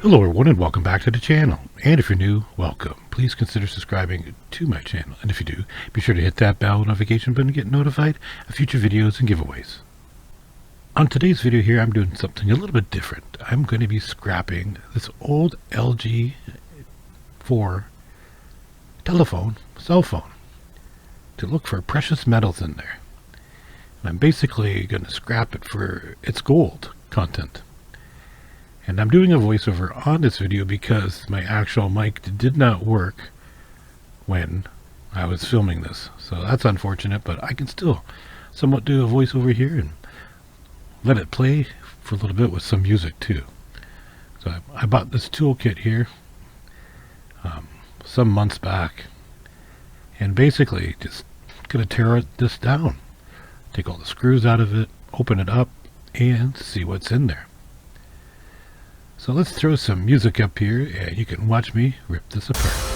Hello everyone and welcome back to the channel. And if you're new, welcome. Please consider subscribing to my channel. And if you do, be sure to hit that bell notification button to get notified of future videos and giveaways. On today's video here, I'm doing something a little bit different. I'm going to be scrapping this old LG 4 cell phone, to look for precious metals in there. And I'm basically going to scrap it for its gold content. And I'm doing a voiceover on this video because my actual mic did not work when I was filming this. So that's unfortunate, but I can still somewhat do a voiceover here and let it play for a little bit with some music too. So I bought this toolkit here some months back, and basically just gonna tear this down, take all the screws out of it, open it up, and see what's in there. So let's throw some music up here and you can watch me rip this apart.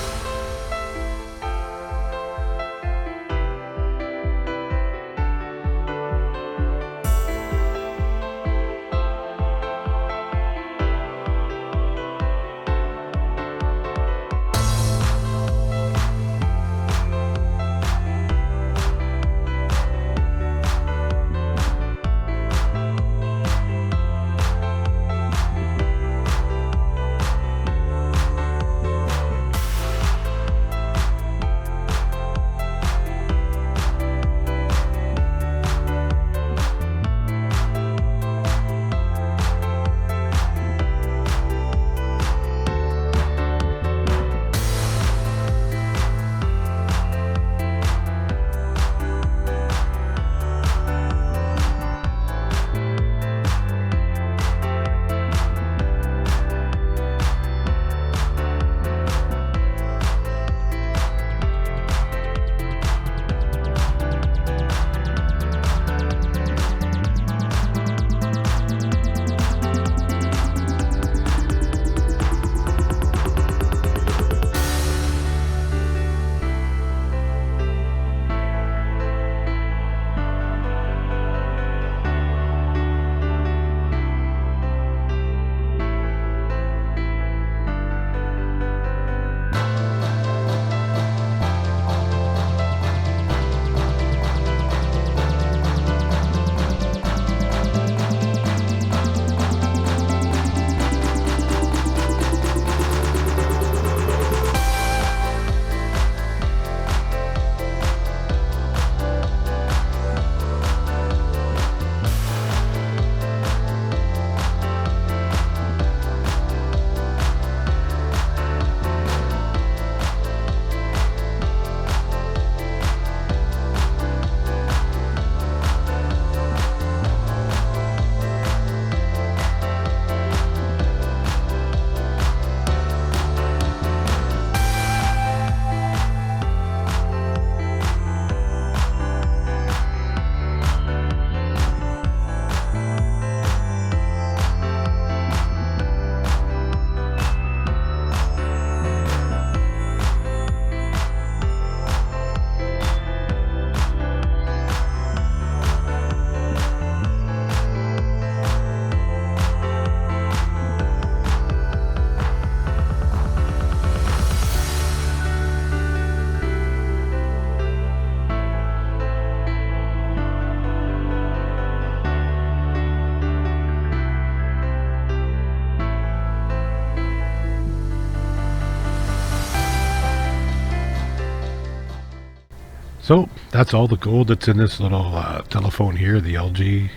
So that's all the gold that's in this little telephone here, the LG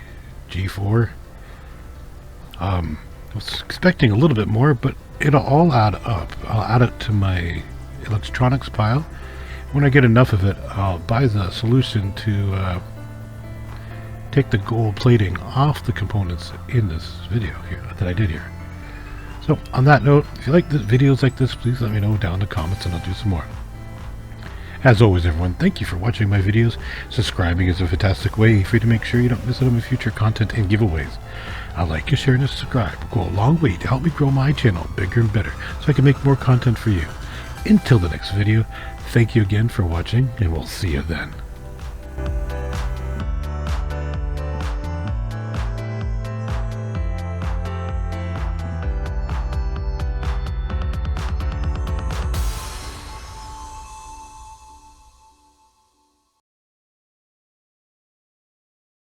G4. I was expecting a little bit more, but it'll all add up. I'll add it to my electronics pile. When I get enough of it, I'll buy the solution to take the gold plating off the components in this video here that I did here. So on that note, if you like the videos like this, please let me know down in the comments and I'll do some more. As always, everyone, thank you for watching my videos. Subscribing is a fantastic way for you to make sure you don't miss out on my future content and giveaways. A like, a share, and a subscribe will go a long way to help me grow my channel bigger and better so I can make more content for you. Until the next video, thank you again for watching, and we'll see you then.